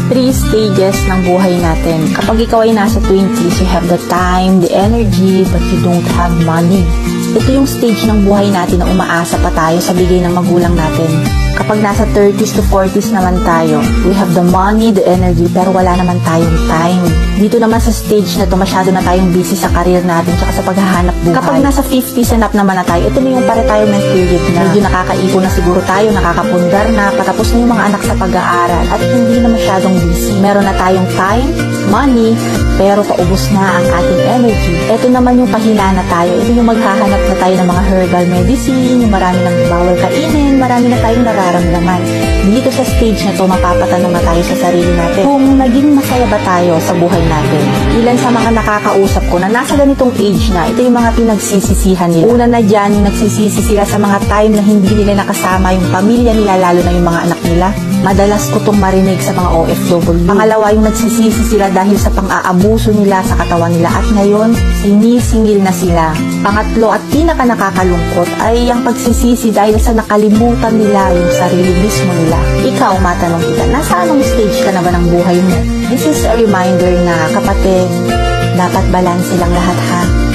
Three stages ng buhay natin. Kapag ikaw ay nasa 20s, you have the time, the energy, but you don't have money. Ito yung stage ng buhay natin na umaasa pa tayo sa bigay ng magulang natin. Kapag nasa 30s to 40s naman tayo, we have the money, the energy, pero wala naman tayong time. Dito naman sa stage na to, masyado na tayong busy sa career natin tsaka sa paghahanap buhay. Kapag nasa 50s and up naman na tayo, ito na yung pa-retirement period na. Medyo nakakaipon na siguro tayo, nakakapundar na, patapos na yung mga anak sa pag-aaral at hindi na masyadong busy. Meron na tayong time, money, pero paubos na ang ating energy. Ito naman yung pahina na tayo. Ito yung maghahanap na tayo ng mga herbal medicine, yung marami ng bawal kainin, marami na tayong nararamdaman. Dito sa stage na to, mapapatanong na tayo sa sarili natin kung naging masaya ba tayo sa buhay natin. Ilan sa mga nakakausap ko na nasa ganitong age na, ito yung mga pinagsisisihan nila. Una na dyan, yung nagsisisi sila sa mga time na hindi nila nakasama yung pamilya nila, lalo na yung mga anak nila. Madalas ko itong marinig sa mga OFW. Pangalawa, yung nagsisisi sila dahil sa pang-aabuso nila sa katawan nila at ngayon, sinisingil na sila. Pangatlo at pinaka nakakalungkot ay yung pagsisisi dahil sa nakalimutan nila yung sarili mismo nila. Ikaw, matanong kita, nasa anong stage ka na ba ng buhay mo? This is a reminder na kapatid, dapat balanse lang lahat ha.